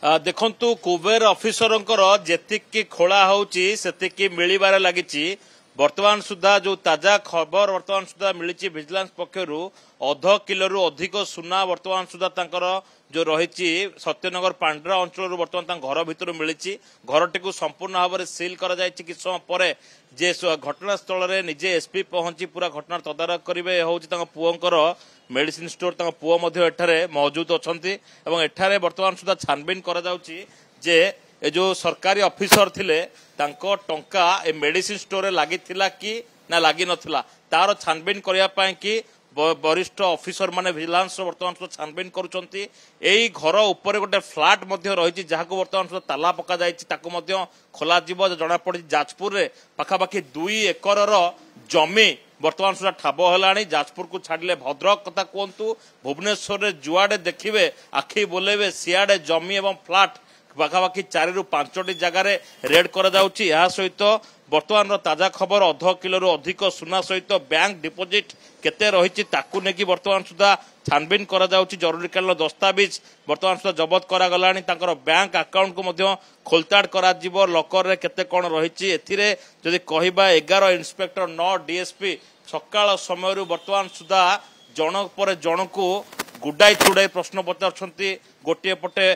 देखंतु कुबेर ऑफिसर जेतिकी खोला होची सेतिकी मिलिबारे लागिची। वर्तमान सुधा जो ताजा खबर वर्तमान सुधा मिली विजिलेंस पक्षर अध किलो अधिक सुना वर्तमान सुधा तांकर जो रही सत्यनगर पांड्रा अंचल वर्तमान घर भितर मिली घरटी संपूर्ण भाव में सिल कर कि समय पर जे घटनास्थल में निजे एसपी पहुंची पूरा घटना तदारख करेंगे हूँ पुओंकर मेडिसिन स्टोर पुओ एठारे मौजूद अच्छा एठारे वर्तमान सुधा छानबीन जे ए जो सरकारी ऑफिसर थिले तांको टंका ए मेडिसिन स्टोर लगी कि ना लगी नथिला तार छानबीन करने कि वरिष्ठ ऑफिसर माने विजिलेंस वर्तमान छानबीन करुचंती। एई घर ऊपर गोटे फ्लैट रही जहां वर्तमान ताला पका जाए खोला जना पड़ी जाजपुर रे पाखापाखि 2 एकर जमी वर्तमान सुधा ठाब है। जाजपुर को छाड़िले भद्रक कथा कहतु भुवनेश्वर में जुआड़े देखिए आखि बोलेबे सियाड़े जमी एवं फ्लैट पाखापाखि 4 ରୁ 5ଟି जगार रेड कर सहित बर्तमान ताजा खबर अध किलो अधिक सुना सहित बैंक डिपोजिट केते रही ताकू नेकी वर्तमान सुधा छानबीन करा जरूरीकालीन दस्तावेज वर्तमान सुधा जबत करागला बैंक अकाउंट को खोलताड़ करा लकर रे केते कौन रही जदि कहबा 11 इन्स्पेक्टर 9 डीएसपी सकाळ समय वर्तमान सुधा जन पर जन को गुडाई छुड़ाई प्रश्न पचार गोटे पटे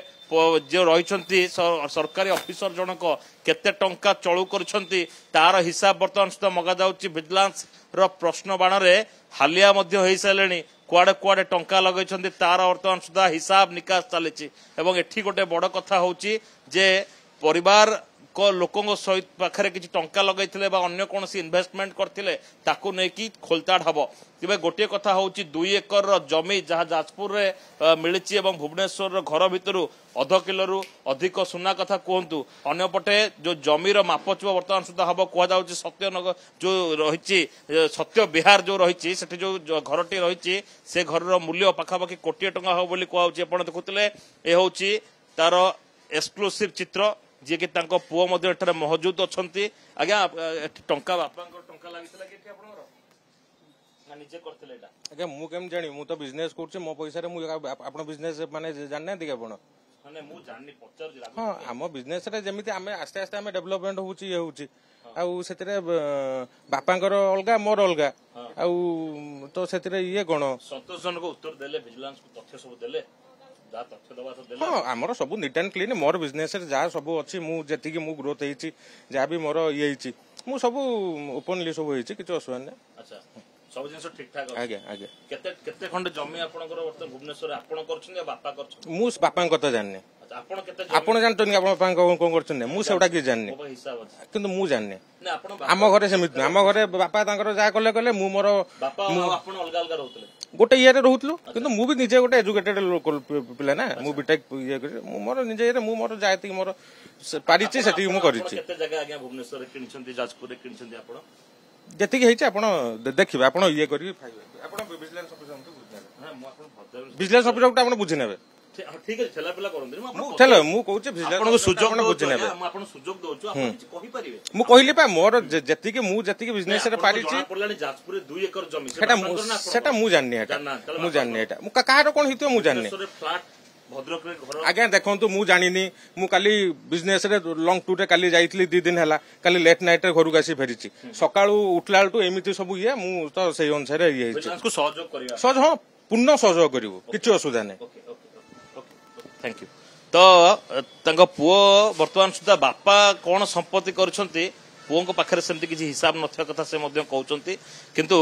जो रही सरकारी ऑफिसर जनक केते टंका चलू करछंती तार हिसाब वर्तमान सुधा मगा जाउची विजिलेंस रो प्रश्न बाण रे हालिया मध्य होई सालेनी कुआडे कुआडे टंका लगैछंती तार वर्तमान सुधा हिसाब निकास चलीची। एवं एठी गोटे बड़ कथा होउची जे परिवार को लोकों सहित पाखे किसी टंका लगे अन्य कौन इन्वेस्टमेंट करते ताकू नहीं खोलताड़ हम तेज गोटे कथा हूँ 2 एकर जमी जहाँ जाजपुर में मिली भुवनेश्वर घर भितर अध किलो अधिक सुना कथा कहतु अंपटे जो जमीर मापचुप वर्तमान सुधा हम कहुँ सत्यनगर जो रही सत्य विहार जो रही जो घरटी रही से घर मूल्य पाखापाखि कोटी टंका हम बोली कहूँ देखुले ये हूँ तार एक्सक्लूसिव चित्र जी कि पुओ मौजूद अच्छा आज्ञा टंका बापा टंका लगी निजे करते आज्ञा मु केम जानी मु तो बिजनेस करछे मो पैसा रे मु आपण बिजनेस माने जानने दिके आपण माने मु जाननी पचर हां हम बिजनेस रे जेमिति हमें आस्ते आस्ते हमें डेवलपमेंट होउची ये होउची आउ सेतिरे बापांकर अलगा मोर अलगा आउ तो सेतिरे ये कोन संतोष जन को उत्तर देले विजिलेंस को तथ्य सब देले हाँ आमर सब neat and clean more business जहाँ सब अच्छी मुझे मु ग्रोथ होती जहाँ भी मोर ये मु सब ओपनली सब होती किसी असुविधा नहीं। अच्छा सब जिन ठीक ठाक आज्ञा आज्ञा केते केते खंड जमी आपनकर वर्तमान भुवनेश्वर आपन करछन या बापा करछन मु बापा कथा जानने आपन केते आपन जानतन आपन बापा कोन करछन मु सेउडा कि जानने किंतु मु जानने आम घरे सेमित आम घरे बापा तांकर जा कले कले मु मोर बापा आपन अलग अलग रहउतले गोटे ये रोलु किंतु मु भी निजे गोटे एजुकेटेड पिला ना मु बीटेक ये मु मोर निजे मु मोर जायति मोर पारिछि सेठी मु करिछि केते जगह आज्ञा भुवनेश्वर रे किनछंती जाजपुर रे किनछंती आपन जति कि हेछि आपन देखिबे आपन ये करिवे फाइबे आपन विजिलेंस ऑफिसर हमके बुझने हां मु आपन विजिलेंस ऑफिसर को आपन बुझि नेबे ठीक है ठेला पेला करंदी मु ठेला मु कहूछि विजिलेंस आपन सुजोग बुझि नेबे मु आपन सुजोग दोछु आपन किछ कहि परिबे मु कहिले पा मोर जति कि मु जति कि बिजनेस रे पारिछि पड़लानी जाजपुर रे 2 एकर जमी सेटा मु जाननी हेटा मु जाननी हेटा मु काहारो कोन हितो मु जाननी फ्लैट भद्रक रे घर आज्ञा देखंतु मु जानिनी मु काली बिजनेस रे लॉन्ग टूर रे काली जाईतली 2 दिन हला काली लेट नाइट रे घर को आसी फेरिछि सकाळू उठलाल टू एमिति सब ये मु तो सेही अनुसार ये इसको सहयोग करिया सहज हां पूर्ण सहयोग करिवो किछ असुविधा नै। Thank you. तो पुओ वर्तमान सुधा बापा कौन संपत्ति करछंती पुओ को पाखरे सेमती किसी हिसाब नथिया कथा से मध्य कहउचंती किंतु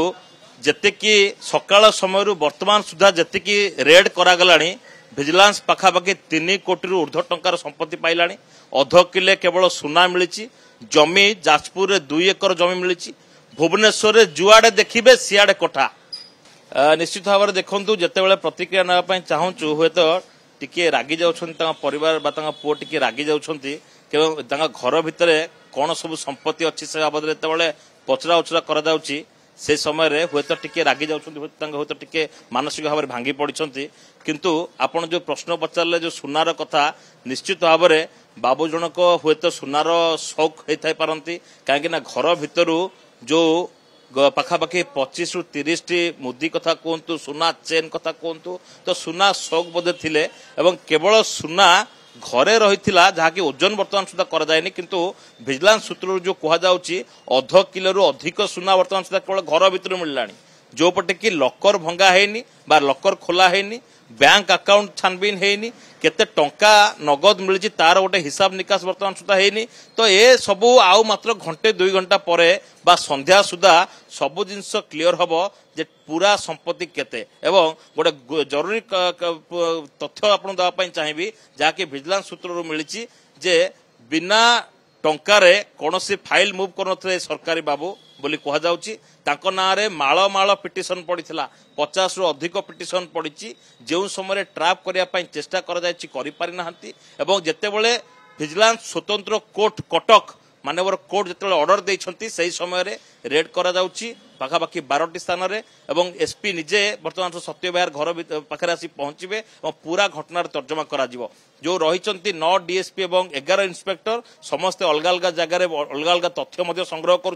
जते कि सकाळ समय वर्तमान सुधा जते कि रेड करा गलानी विजिलेंस पाखापाखि 3 कोटी ऊर्ध्व टंकार संपत्ति पाइलानी अध किले केवल सुना मिली जमी जाजपुर रे 2 एकर जमी मिली भुवनेश्वर रे जुआड़े देखिबे सियाड़े कोठा निश्चित भाव में देखंतु जेतेबेले प्रतिक्रिया नापा चाहूँ हुए तो टिके रागी जाउछन्ती परिवार बा पुओ टिके रागी जाउछन्ती केवल घर भितर कौन सब संपत्ति अच्छी से बाबद में पचरा उचरा करा जाउची से समय रे हुए तो टिके रागी जाउछन्ती हुए तो टिके मानसिक भाव में भांगी पड़छन्ती किंतु आपण जो प्रश्न पचारे जो सुनार कथा निश्चित भाव में बाबू जनक हुए तो सुनार शौक होता पारती कहीं घर भितर जो पाखापाखि 25 ରୁ 30 मुदी कथा कहतु सुना चेन कथा कहतु तो सुना शौक बोधे थिले एवं केवल सुना ଘରେ ରହିଥିଲା ଯାହାକି ଓଜନ ବର୍ତ୍ତମାନ ସୁଦ୍ଧା କରାଯାଏନି କିନ୍ତୁ ଭିଜିଲାନ୍ସ ସୂତ୍ରରୁ ଯୋଉ କୁହାଯାଉଛି ଅଧ କିଲୋରୁ ଅଧିକ ସୁନା ବର୍ତ୍ତମାନ ସୁଦ୍ଧା କେବଳ ଘର ଭିତରୁ ମିଳିଲାଣି ଯୋଉପଟେ କି ଲକର ଭଙ୍ଗା ହେଇନି ବା ଲକର ଖୋଲା ହେଇନି ବ୍ୟାଙ୍କ ଆକାଉଣ୍ଟ ଛାନବିନ ହେଇନି କେତେ ଟଙ୍କା ନଗଦ ମିଳିଛି ତାର ଗୋଟେ ହିସାବ ନିକାଶ ବର୍ତ୍ତମାନ ସୁଦ୍ଧା ହେଇନି ତ ଏ ସବୁ ଆଉ ମାତ୍ର ଘଣ୍ଟେ 2 ଘଣ୍ଟା ପରେ ବା ସନ୍ଧ୍ୟା ସୁଦ୍ଧା ସବୁ ଜିନିଷ କ୍ଲିୟର ହବ ଯେ ପୁରା ସମ୍ପତ୍ତି କେତେ ଏବଂ ଗୋଟେ ଜରୁରୀ ତଥ୍ୟ ଆପଣ ଦେବା ପାଇଁ ଚାହିଁବି ଯାହାକି ଭିଜିଲାନ୍ସ ସୂତ୍ରରୁ ମିଳିଛି ଯେ ବିନା ଟଙ୍କାରେ କୌଣସି ଫାଇଲ ମୁଭ କରୁନଥିଲେ ସରକାରୀ ବାବୁ ବୋଲି କୁହାଯାଉଛି ତାଙ୍କ ନାଁରେ ମାଳ ମାଳ ପିଟିସନ ପଡିଥିଲା 50 ରୁ ଅଧିକ ପିଟିସନ ପଡିଛି ଯେଉଁ ସମୟରେ ଟ୍ରାପ୍ କରିବା ପାଇଁ ଚେଷ୍ଟା କରାଯାଇଛି କରିପାରି ନାହାନ୍ତି ଏବଂ ଯେତେବେଳେ ଭିଜିଲାନ୍ସ ସ୍ୱତନ୍ତ୍ର କୋର୍ଟ କଟକ मानवर कोर्ट जो अर्डर देती से समय रेड कराଯାଉଛି पाखापाखि 12टी स्थान में एसपी निजे बर्तमान सत्य विहार घर पाखे आसी पहुंचे और पूरा घटनार तर्जमा करा जो रही 9 डीएसपी और 11 इन्स्पेक्टर समस्ते अलग अलग जगह अलग अलग तथ्य संग्रह कर